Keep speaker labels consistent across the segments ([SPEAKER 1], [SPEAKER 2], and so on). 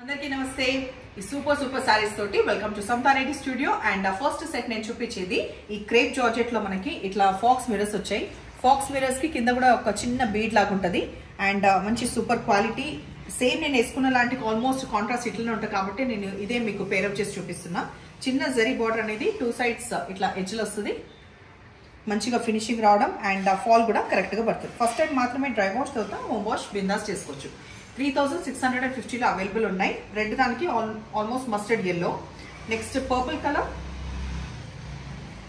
[SPEAKER 1] అందరికీ నమస్తే ఈ సూపర్ సారీస్ తోటి వెల్కమ్ టు సంతానేటి స్టూడియో అండ్ ఫస్ట్ సెట్ నేను చూపించేది ఈ క్రేప్ జార్జెట్ లో మనకి ఇట్లా ఫాక్స్ మిర్రర్స్ వచ్చాయి. ఫాక్స్ మిర్రర్స్ కి కింద కూడా ఒక చిన్న బీడ్ లాగా ఉంటది అండ్ మంచి సూపర్ క్వాలిటీ. సేమ్ నేను వేసుకున్న లాంటి ఆల్మోస్ట్ కాంట్రాస్ట్ ఇట్లనే ఉంటుంది కాబట్టి నేను ఇదే మీకు పేరప్ చేసి చూపిస్తున్నా. చిన్న జరీ బార్డర్ అనేది టూ సైడ్స్ ఇట్లా ఎడ్జ్లు వస్తుంది, మంచిగా ఫినిషింగ్ రావడం అండ్ ఫాల్ కూడా కరెక్ట్ గా పడుతుంది. ఫస్ట్ టైం మాత్రమే డ్రై వాష్ తర్వాత హోమ్ వాష్ బిందాస్ చేసుకోవచ్చు. 3650 లో అవైలబుల్ ఉన్నాయి. రెడ్ దానికి almost mustard yellow. Next purple colour.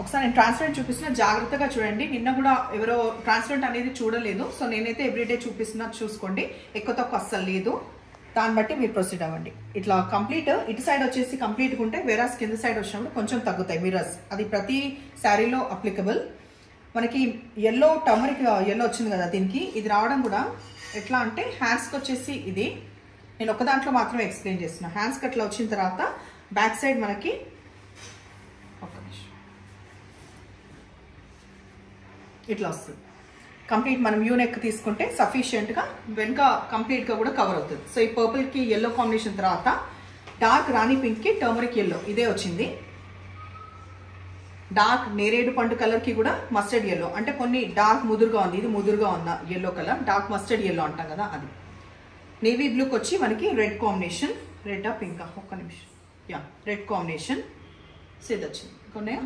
[SPEAKER 1] ఒకసారి నేను ట్రాన్స్పరెంట్ చూపిస్తున్నా, జాగ్రత్తగా చూడండి. నిన్న కూడా ఎవరో ట్రాన్స్పరెంట్ అనేది చూడలేదు, సో నేనైతే ఎవ్రీడే చూపిస్తున్నా, చూసుకోండి. ఎక్కువ తక్కువ అస్సలు లేదు, దాన్ని బట్టి మీరు ప్రొసీడ్ అవ్వండి. ఇట్లా కంప్లీట్ ఇటు సైడ్ వచ్చేసి కంప్లీట్గా ఉంటే వేరాస్ కింద సైడ్ వచ్చినప్పుడు కొంచెం తగ్గుతాయి మిర్రర్స్. అది ప్రతి శారీలో అప్లికబుల్. మనకి ఎల్లో టర్మరిక్ ఎల్లో వచ్చింది కదా, దీనికి ఇది రావడం కూడా ఎట్లా అంటే హ్యాండ్స్కి వచ్చేసి ఇది నేను ఒక దాంట్లో మాత్రమే ఎక్స్ప్లెయిన్ చేస్తున్నా. హ్యాండ్స్కి అట్లా వచ్చిన తర్వాత బ్యాక్ సైడ్ మనకి ఇట్లా వస్తుంది. కంప్లీట్ మనం యూ నెక్ తీసుకుంటే సఫిషియెంట్గా వెనుక కంప్లీట్గా కూడా కవర్ అవుతుంది. సో ఈ పర్పుల్కి ఎల్లో కాంబినేషన్ తర్వాత డార్క్ రాణి పింక్కి టర్మరిక్ ఎల్లో ఇదే వచ్చింది. డార్క్ నేరేడు పండు కలర్ కి కూడా మస్టర్డ్ ఎల్లో, అంటే కొన్ని డార్క్ ముదురుగా ఉంది, ఇది ముదురుగా ఉన్న yellow colour, dark mustard yellow అంటాం కదా అది. నేవీ బ్లూకి వచ్చి మనకి రెడ్ కాంబినేషన్, రెడ్ పింక్, ఒక్క నిమిషం, యా రెడ్ కాంబినేషన్. సో ఇది వచ్చింది కొన్నాయా.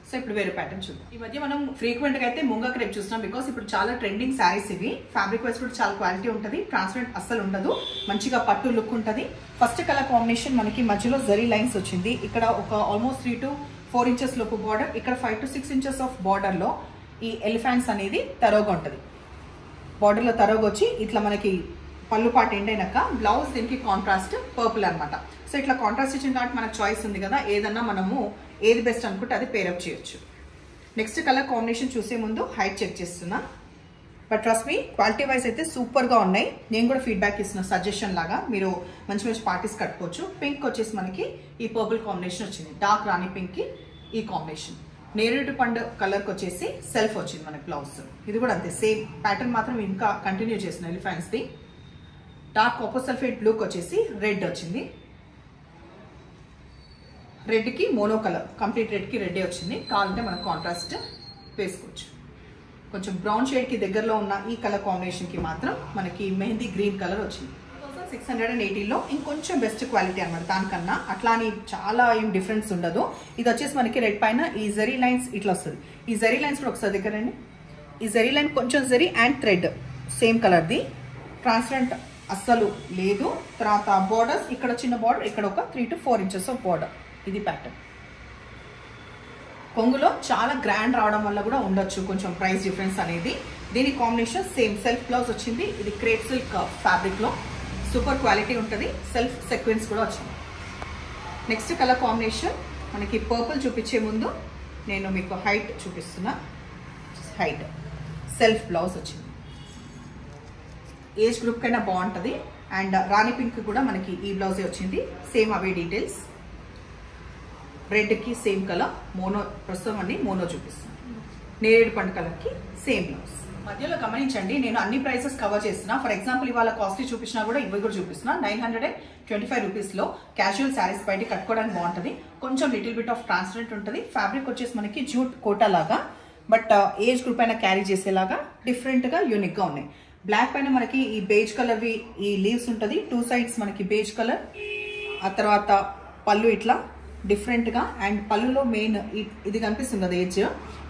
[SPEAKER 1] సో ఇప్పుడు వేరే ప్యాటర్న్ చూద్దాం. ఈ మధ్య మనం ఫ్రీక్వెంట్ గా అయితే ముంగా క్రేప్ చూస్తున్నాం, బికాస్ ఇప్పుడు చాలా ట్రెండింగ్ శారీస్ ఇవి. ఫ్యాబ్రిక్ వైస్ కూడా చాలా క్వాలిటీ ఉంటుంది, ట్రాన్స్పరెంట్ అస్సలు ఉండదు, మంచిగా పట్టు లుక్ ఉంటుంది. ఫస్ట్ కలర్ కాంబినేషన్ మనకి మధ్యలో జరీ లైన్స్ వచ్చింది. ఇక్కడ ఒక ఆల్మోస్ట్ 3 to 4 inches లోపు బార్డర్, ఇక్కడ 5 to 6 inches ఆఫ్ బార్డర్ లో ఈ ఎలిఫెంట్స్ అనేది తరోగా ఉంటుంది. బార్డర్ లో తరోగా వచ్చి ఇట్లా మనకి పళ్ళు పాటు ఎండ్ అయినాక బ్లౌజ్ దీనికి కాంట్రాస్ట్ పర్పుల్ అనమాట. సో ఇట్లా కాంట్రాస్ట్ ఇచ్చిన కాబట్టి మనకు చాయిస్ ఉంది కదా, ఏదన్నా మనము ఏది బెస్ట్ అనుకుంటే అది పేరప్ చేయొచ్చు. నెక్స్ట్ కలర్ కాంబినేషన్ చూసే ముందు హైట్ చెక్ చేస్తున్నా, but trust me quality wise అయితే సూపర్ గా ఉన్నాయి. నేను కూడా ఫీడ్బ్యాక్ ఇస్తున్నా సజెషన్ లాగా, మీరు మంచి మంచి పార్టీస్ కట్టుకోవచ్చు. పింక్ వచ్చేసి మనకి ఈ పర్పుల్ కాంబినేషన్ వచ్చింది, డార్క్ రాణి పింక్ కి ఈ కాంబినేషన్. నేరేడు పండు కలర్ కి వచ్చేసి సెల్ఫ్ వచ్చింది మనకి బ్లౌజ్. ఇది కూడా అంతే, సేమ్ ప్యాటర్న్ మాత్రం ఇంకా కంటిన్యూ చేసిన elephants the. Dark copper sulphate బ్లూకి వచ్చేసి రెడ్ వచ్చింది. రెడ్ కి మోనో కలర్, కంప్లీట్ రెడ్ కి రెడ్ వచ్చింది. కావాలంటే మనం కాంట్రాస్ట్ వేసుకోవచ్చు. కొంచెం బ్రౌన్ షేడ్ కి దగ్గరలో ఉన్న ఈ కలర్ కాంబినేషన్ కి మాత్రం మనకి మెహందీ గ్రీన్ కలర్ వచ్చింది. 680లో ఇంకొంచెం బెస్ట్ క్వాలిటీ అనమాట, దానికన్నా అట్లా అని చాలా ఏం డిఫరెన్స్ ఉండదు. ఇది వచ్చేసి మనకి రెడ్ పైన ఈ జరీ లైన్స్ ఇట్లా వస్తుంది. ఈ జరీ లైన్స్ కూడా ఒకసారి దగ్గరండి. ఈ జరీ లైన్ కొంచెం జరీ అండ్ థ్రెడ్ సేమ్ కలర్ది, ట్రాన్స్పరెంట్ అస్సలు లేదు. తర్వాత బార్డర్స్ ఇక్కడ చిన్న బార్డర్, ఇక్కడ ఒక 3 to 4 inches ఆఫ్ బార్డర్. ఇది ప్యాటర్న్. కొంగులో చాలా గ్రాండ్ రావడం వల్ల కూడా ఉండొచ్చు కొంచెం ప్రైస్ డిఫరెన్స్ అనేది. దీని కాంబినేషన్ సేమ్ సెల్ఫ్ బ్లౌజ్ వచ్చింది. ఇది క్రేప్ సిల్క్ ఫ్యాబ్రిక్ లో సూపర్ క్వాలిటీ ఉంటుంది, సెల్ఫ్ సెక్వెన్స్ కూడా వచ్చింది. నెక్స్ట్ కలర్ కాంబినేషన్ మనకి పర్పుల్ చూపించే ముందు నేను మీకు హైట్ చూపిస్తున్నా. హైట్ సెల్ఫ్ బ్లౌజ్ వచ్చింది, ఏజ్ గ్రూప్ కైనా బాగుంటుంది. అండ్ రాణి పింక్ కూడా మనకి ఈ బ్లౌజే వచ్చింది, సేమ్ అవే డీటెయిల్స్. రెడ్ కి సేమ్ కలర్, మోనో ప్రస్తుతం అన్ని మోనో చూపిస్తాను. నేరేడు పండు కలర్ కి సేమ్ బ్లౌజ్. మధ్యలో గమనించండి, నేను అన్ని ప్రైసెస్ కవర్ చేస్తున్నా. ఫర్ ఎగ్జాంపుల్ ఇవాళ కాస్ట్లీ చూపించినా కూడా ఇవి కూడా చూపిస్తున్నా. 925 రూపీస్లో క్యాజువల్ శారీస్ బయట కట్టుకోవడానికి బాగుంటుంది. కొంచెం లిటిల్ బిట్ ఆఫ్ ట్రాన్స్పరెంట్ ఉంటుంది. ఫ్యాబ్రిక్ వచ్చేసి మనకి జూట్ కోటా లాగా, బట్ ఏజ్ గ్రూప్ అయినా క్యారీ చేసేలాగా డిఫరెంట్ గా యూనిక్ గా ఉన్నాయి. బ్లాక్ పైన మనకి ఈ బేజ్ కలర్ ఈ లీవ్స్ ఉంటుంది, 2 sides మనకి బేజ్ కలర్. ఆ తర్వాత పళ్ళు ఇట్లా డిఫరెంట్ గా, అండ్ పళ్ళులో మెయిన్ ఇది కనిపిస్తుంది కదా ఏజ్,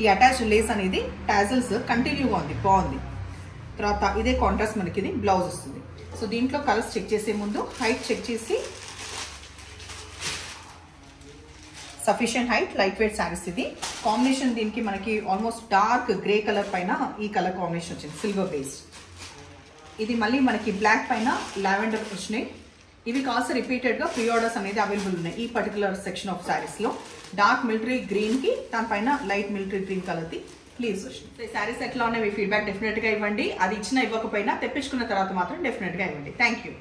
[SPEAKER 1] ఈ అటాచ్ లేస్ అనేది టాజల్స్ కంటిన్యూగా ఉంది, బాగుంది. తర్వాత ఇదే కాంట్రాస్ట్ మనకి ఇది బ్లౌజ్ వస్తుంది. సో దీంట్లో కలర్స్ చెక్ చేసే ముందు హైట్ చెక్ చేసి, sufficient height, light weight saris. ఇది కాంబినేషన్ దీనికి మనకి ఆల్మోస్ట్ డార్క్ గ్రే కలర్ పైన ఈ కలర్ కాంబినేషన్ వచ్చింది, సిల్వర్ బేస్డ్. ఇది మళ్ళీ మనకి బ్లాక్ పైన లావెండర్ వచ్చినాయి. ఇవి కాస్త రిపీటెడ్ గా ప్రీ ఆర్డర్స్ అనేది అవైలబుల్ ఉన్నాయి ఈ పర్టికులర్ సెక్షన్ ఆఫ్ శారీస్ లో. డార్క్ మిలిటరీ గ్రీన్ కి దానిపైన light military green colour the leaves వచ్చినాయి. ఈ శారీస్ ఎట్లా ఉన్నాయి మీ ఫీడ్బ్యాక్ డెఫినెట్ గా ఇవ్వండి. అది ఇచ్చినా ఇవ్వకపోయినా తెప్పించుకున్న తర్వాత మాత్రం డెఫినెట్ గా ఇవ్వండి. Thank you.